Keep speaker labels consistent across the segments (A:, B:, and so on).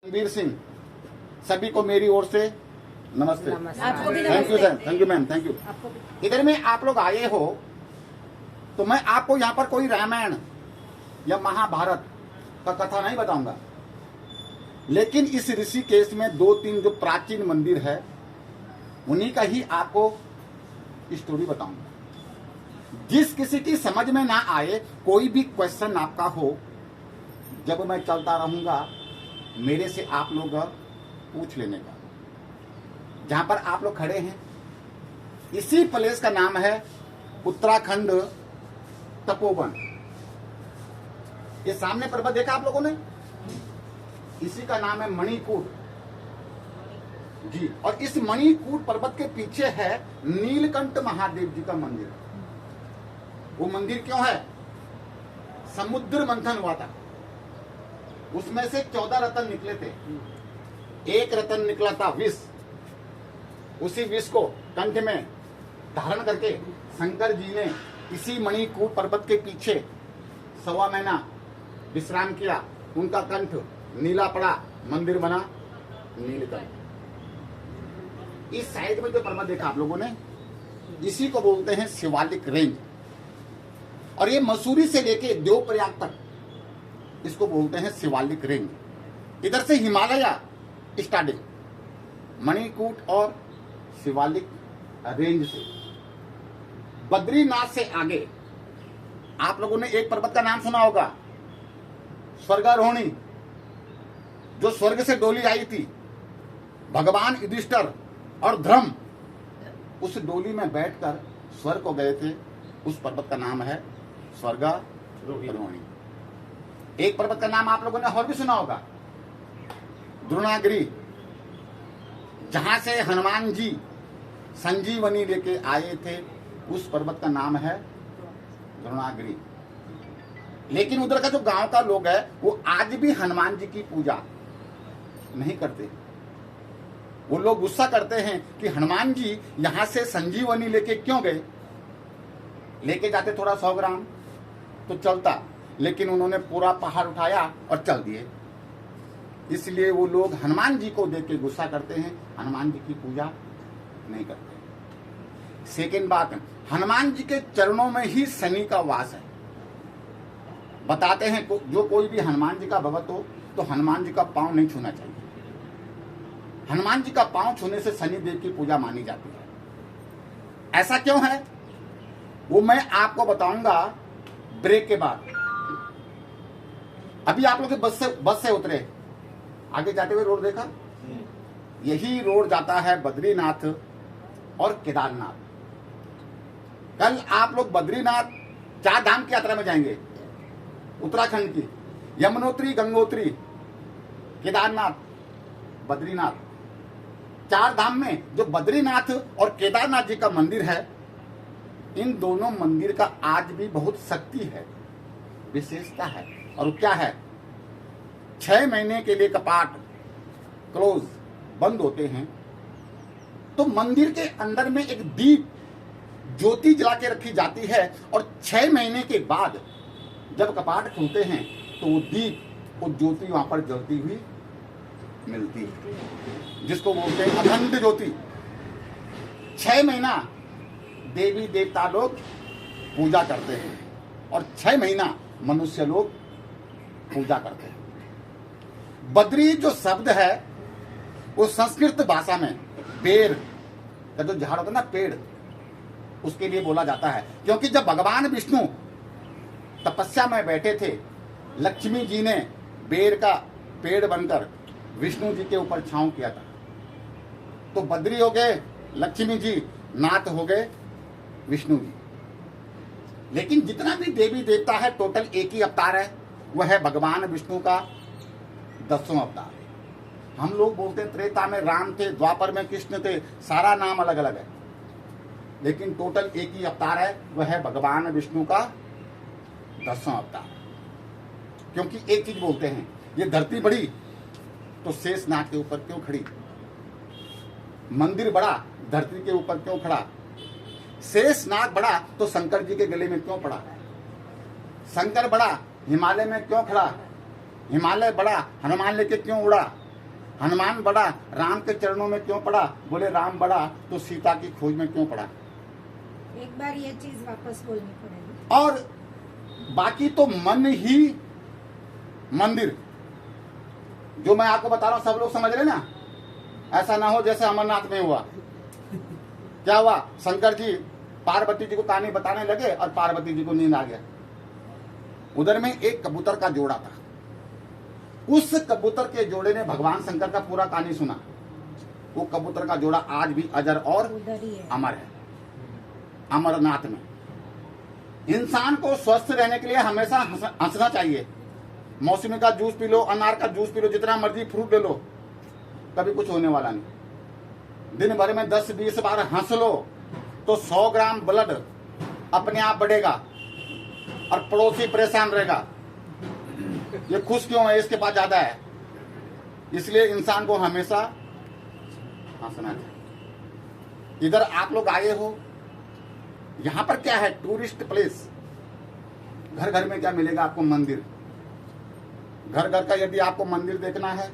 A: वीर सिंह, सभी को मेरी ओर से नमस्ते।
B: आपको भी
A: थैंक यू
B: नमस्ते।
A: Sir, thank you ma'am, thank you.
B: आपको भी।
A: इधर में आप लोग आए हो तो मैं आपको यहाँ पर कोई रामायण या महाभारत का कथा नहीं बताऊंगा, लेकिन इस ऋषिकेश में 2-3 जो प्राचीन मंदिर है उन्हीं का ही आपको स्टोरी बताऊंगा। जिस किसी की समझ में ना आए, कोई भी क्वेश्चन आपका हो, जब मैं चलता रहूंगा मेरे से आप लोग पूछ लेने का। जहां पर आप लोग खड़े हैं इसी प्लेस का नाम है उत्तराखंड तपोवन। ये सामने पर्वत देखा आप लोगों ने, इसी का नाम है मणिकूट जी। और इस मणिकूट पर्वत के पीछे है नीलकंठ महादेव जी का मंदिर। वो मंदिर क्यों है? समुद्र मंथन हुआ था, उसमें से 14 रत्न निकले थे। एक रत्न निकला था विष। उसी विष को कंठ में धारण करके शंकर जी ने इसी मणिकूट पर्वत के पीछे 1.25 महीना विश्राम किया। उनका कंठ नीला पड़ा, मंदिर बना नीलकंठ। इस साइड में जो पर्वत देखा आप लोगों ने, इसी को बोलते हैं शिवालिक रेंज। और ये मसूरी से लेके देवप्रयाग तक इसको बोलते हैं शिवालिक रेंज। इधर से हिमालय स्टार्टिंग, मणिकूट और शिवालिक रेंज से। बद्रीनाथ से आगे आप लोगों ने एक पर्वत का नाम सुना होगा, स्वर्गारोहणी, जो स्वर्ग से डोली आई थी। भगवान युधिष्ठिर और धर्म उस डोली में बैठकर स्वर्ग को गए थे। उस पर्वत का नाम है स्वर्गारोहणी। एक पर्वत का नाम आप लोगों ने और भी सुना होगा, द्रोणागिरी, जहां से हनुमान जी संजीवनी लेके आए थे। उस पर्वत का नाम है द्रोणागिरी। लेकिन उधर का जो गांव का लोग है वो आज भी हनुमान जी की पूजा नहीं करते। वो लोग गुस्सा करते हैं कि हनुमान जी यहां से संजीवनी लेके क्यों गए। लेके जाते थोड़ा 100 ग्राम तो चलता, लेकिन उन्होंने पूरा पहाड़ उठाया और चल दिए। इसलिए वो लोग हनुमान जी को देख के गुस्सा करते हैं, हनुमान जी की पूजा नहीं करते। सेकेंड बात, हनुमान जी के चरणों में ही शनि का वास है। बताते हैं जो कोई भी हनुमान जी का भक्त हो तो हनुमान जी का पांव नहीं छूना चाहिए। हनुमान जी का पांव छूने से शनि देव की पूजा मानी जाती है। ऐसा क्यों है वो मैं आपको बताऊंगा ब्रेक के बाद। अभी आप लोग बस से उतरे, आगे जाते हुए रोड देखा, यही रोड जाता है बद्रीनाथ और केदारनाथ। कल आप लोग बद्रीनाथ 4 धाम की यात्रा में जाएंगे, उत्तराखंड की, यमुनोत्री, गंगोत्री, केदारनाथ, बद्रीनाथ। 4 धाम में जो बद्रीनाथ और केदारनाथ जी का मंदिर है, इन दोनों मंदिर का आज भी बहुत शक्ति है, विशेषता है। और क्या है, 6 महीने के लिए कपाट क्लोज बंद होते हैं। तो मंदिर के अंदर में एक दीप ज्योति जला के रखी जाती है और 6 महीने के बाद जब कपाट खुलते हैं तो वो दीप, वो ज्योति वहां पर जलती हुई मिलती है, जिसको बोलते हैं अखंड ज्योति। 6 महीना देवी देवता लोग पूजा करते हैं और 6 महीना मनुष्य लोग पूजा करते हैं। बद्री जो शब्द है वो संस्कृत भाषा में बेर का जो झाड़ होता है ना, पेड़, उसके लिए बोला जाता है। क्योंकि जब भगवान विष्णु तपस्या में बैठे थे, लक्ष्मी जी ने बेर का पेड़ बनकर विष्णु जी के ऊपर छांव किया था। तो बद्री हो गए लक्ष्मी जी, नाथ हो गए विष्णु जी। लेकिन जितना भी देवी देवता है टोटल एक ही अवतार है, वह है भगवान विष्णु का 10वां अवतार। हम लोग बोलते हैं त्रेता में राम थे, द्वापर में कृष्ण थे, सारा नाम अलग अलग है, लेकिन टोटल एक ही अवतार है, वह है भगवान विष्णु का 10वां अवतार। क्योंकि एक चीज बोलते हैं, ये धरती बड़ी तो शेषनाग के ऊपर क्यों खड़ी, मंदिर बड़ा धरती के ऊपर क्यों खड़ा, शेषनाग बड़ा तो शंकर जी के गले में क्यों पड़ा, शंकर बड़ा हिमालय में क्यों खड़ा, हिमालय बड़ा हनुमान लेके क्यों उड़ा। हनुमान बड़ा राम के चरणों में क्यों पड़ा? बोले राम बड़ा तो सीता की खोज में क्यों पड़ा?
B: एक बार ये चीज वापस बोलनी पड़ेगी।
A: और बाकी तो मन ही मंदिर, जो मैं आपको बता रहा हूं सब लोग समझ रहे ना। ऐसा ना हो जैसे अमरनाथ में हुआ। क्या हुआ? शंकर जी पार्वती जी को कहानी बताने लगे और पार्वती जी को नींद आ गया। उधर में एक कबूतर का जोड़ा था। उस कबूतर के जोड़े ने भगवान शंकर का पूरा कहानी सुना। वो कबूतर का जोड़ा आज भी अजर और
B: उधर ही है।
A: अमर है, अमरनाथ में। इंसान को स्वस्थ रहने के लिए हमेशा हंसना चाहिए। मौसमी का जूस पी लो, अनार का जूस पी लो, जितना मर्जी फ्रूट ले लो, कभी कुछ होने वाला नहीं। दिन भर में 10-20 बार हंस लो तो 100 ग्राम ब्लड अपने आप बढ़ेगा और पड़ोसी परेशान रहेगा। ये खुश क्यों है? इसके पास ज्यादा है। इसलिए इंसान को हमेशा हंसना चाहिए। इधर आप लोग आए हो, यहां पर क्या है? Tourist place. घर घर में क्या मिलेगा आपको? मंदिर। घर घर का यदि आपको मंदिर देखना है,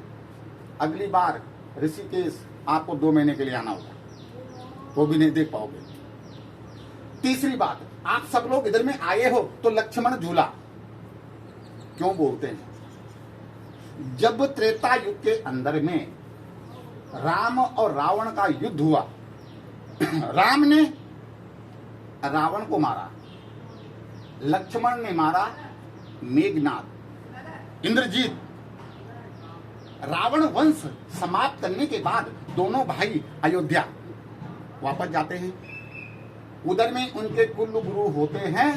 A: अगली बार ऋषिकेश आपको 2 महीने के लिए आना होगा, वो भी नहीं देख पाओगे। तीसरी बात, आप सब लोग इधर में आए हो तो लक्ष्मण झूला क्यों बोलते हैं? जब त्रेता युग के अंदर में राम और रावण का युद्ध हुआ, राम ने रावण को मारा, लक्ष्मण ने मारा मेघनाद, इंद्रजीत। रावण वंश समाप्त करने के बाद दोनों भाई अयोध्या वापस जाते हैं। उधर में उनके कुल गुरु होते हैं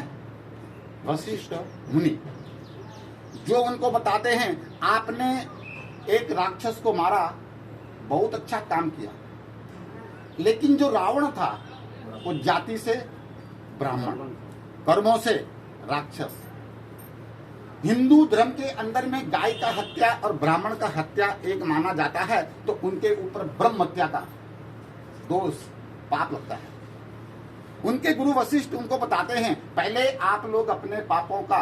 A: वशिष्ठ मुनि, जो उनको बताते हैं आपने एक राक्षस को मारा, बहुत अच्छा काम किया, लेकिन जो रावण था वो जाति से ब्राह्मण, कर्मों से राक्षस। हिंदू धर्म के अंदर में गाय का हत्या और ब्राह्मण का हत्या एक माना जाता है, तो उनके ऊपर ब्रह्म हत्या का दोष पाप लगता है। उनके गुरु वशिष्ठ उनको बताते हैं पहले आप लोग अपने पापों का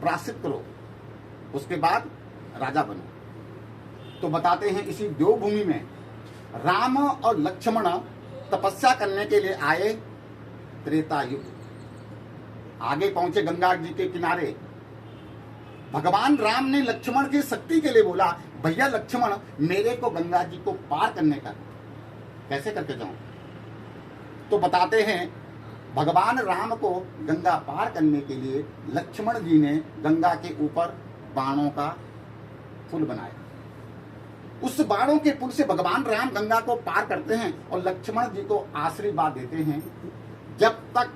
A: प्रायश्चित करो, उसके बाद राजा बनो। तो बताते हैं इसी देवभूमि में राम और लक्ष्मण तपस्या करने के लिए आए। त्रेता युग आगे पहुंचे गंगा जी के किनारे। भगवान राम ने लक्ष्मण की शक्ति के लिए बोला, भैया लक्ष्मण मेरे को गंगा जी को पार करने का कैसे करके जाऊं? तो बताते हैं भगवान राम को गंगा पार करने के लिए लक्ष्मण जी ने गंगा के ऊपर बाणों का पुल बनाया। उस बाणों के पुल से भगवान राम गंगा को पार करते हैं और लक्ष्मण जी को आशीर्वाद देते हैं, जब तक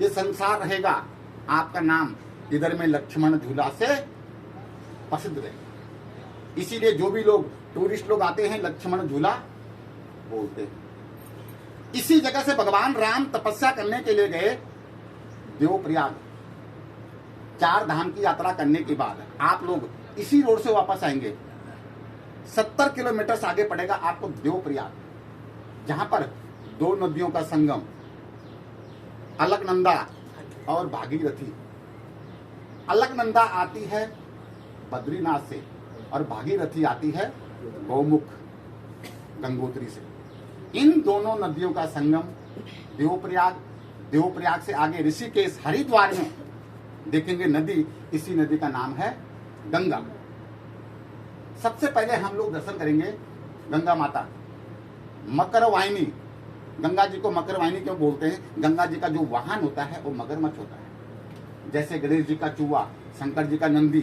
A: ये संसार रहेगा आपका नाम इधर में लक्ष्मण झूला से प्रसिद्ध रहेगा। इसीलिए जो भी लोग टूरिस्ट लोग आते हैं लक्ष्मण झूला बोलते हैं। इसी जगह से भगवान राम तपस्या करने के लिए गए देवप्रयाग। 4 धाम की यात्रा करने के बाद आप लोग इसी रोड से वापस आएंगे। 70 किलोमीटर आगे पड़ेगा आपको देवप्रयाग, जहां पर 2 नदियों का संगम, अलकनंदा और भागीरथी। अलकनंदा आती है बद्रीनाथ से और भागीरथी आती है गौमुख गंगोत्री से। इन दोनों नदियों का संगम देवप्रयाग, देवप्रयाग से आगे ऋषिकेश हरिद्वार में देखेंगे नदी, इसी नदी का नाम है गंगा। सबसे पहले हम लोग दर्शन करेंगे गंगा माता मकरवाहिनी। गंगा जी को मकरवाहिनी क्यों बोलते हैं? गंगा जी का जो वाहन होता है वो मगरमच्छ होता है। जैसे गणेश जी का चूहा, शंकर जी का नंदी,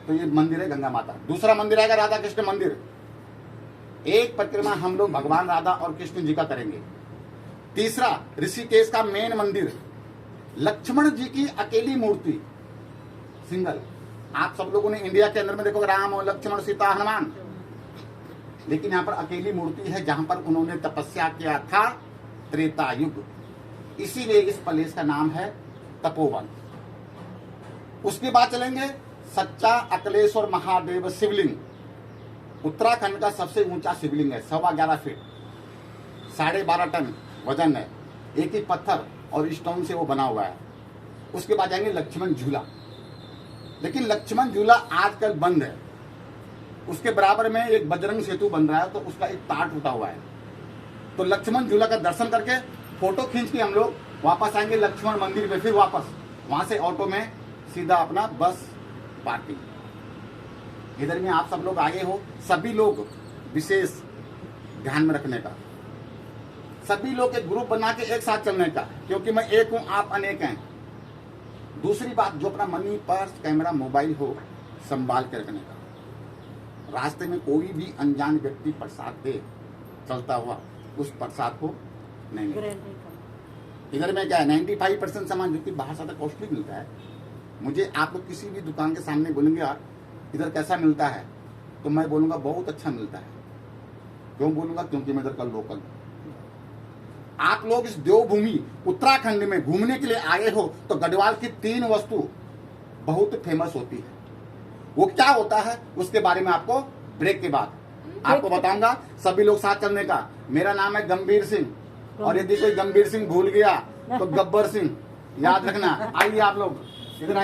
A: तो ये मंदिर है गंगा माता। दूसरा मंदिर आएगा राधा कृष्ण मंदिर। एक परिक्रमा हम लोग भगवान राधा और कृष्ण जी का करेंगे। तीसरा ऋषिकेश का मेन मंदिर, लक्ष्मण जी की अकेली मूर्ति सिंगल। आप सब लोगों ने इंडिया के अंदर में देखो राम और लक्ष्मण सीता हनुमान, लेकिन यहाँ पर अकेली मूर्ति है जहां पर उन्होंने तपस्या किया था त्रेता युग। इसीलिए इस प्लेस का नाम है तपोवन। उसके बाद चलेंगे सच्चा अकलेश्वर महादेव शिवलिंग। उत्तराखंड का सबसे ऊंचा शिवलिंग है, 11.25 फीट, 12.5 टन वजन है। एक ही पत्थर और स्टोन से वो बना हुआ है। उसके बाद जाएंगे लक्ष्मण झूला, लेकिन लक्ष्मण झूला आजकल बंद है। उसके बराबर में एक बजरंग सेतु बन रहा है, तो उसका एक तार टूटा हुआ है। तो लक्ष्मण झूला का दर्शन करके फोटो खींच के हम लोग वापस आएंगे लक्ष्मण मंदिर पे, फिर वापस वहां से ऑटो में सीधा अपना बस पार्किंग। इधर में आप सब लोग आगे हो, सभी लोग विशेष ध्यान में रखने का, सभी लोग एक ग्रुप बना के एक साथ चलने का, क्योंकि मैं एक हूं, आप अनेक हैं। दूसरी बात, जो अपना मनी, पर्स, कैमरा, मोबाइल हो, संभाल के रखने का। रास्ते में कोई भी अनजान व्यक्ति प्रसाद दे चलता हुआ, उस प्रसाद को नहीं लेना। इधर में क्या है, 95% सामान जो कि बाहर से कॉस्टली मिलता है, मुझे आप लोग किसी भी दुकान के सामने बोलेंगे यार इधर कैसा मिलता है, तो मैं बोलूंगा बहुत अच्छा मिलता है। क्यों बोलूंगा? क्योंकि मैं इधर का लोकल हूं। आप लोग इस देवभूमि उत्तराखंड में घूमने के लिए आए हो, तो गढ़वाल की 3 वस्तु बहुत फेमस होती है। वो क्या होता है उसके बारे में आपको ब्रेक के बाद आपको बताऊंगा। सभी लोग साथ चलने का। मेरा नाम है गंभीर सिंह, और यदि कोई गंभीर सिंह भूल गया तो गब्बर सिंह याद रखना। आइए आप लोग इधर आइए।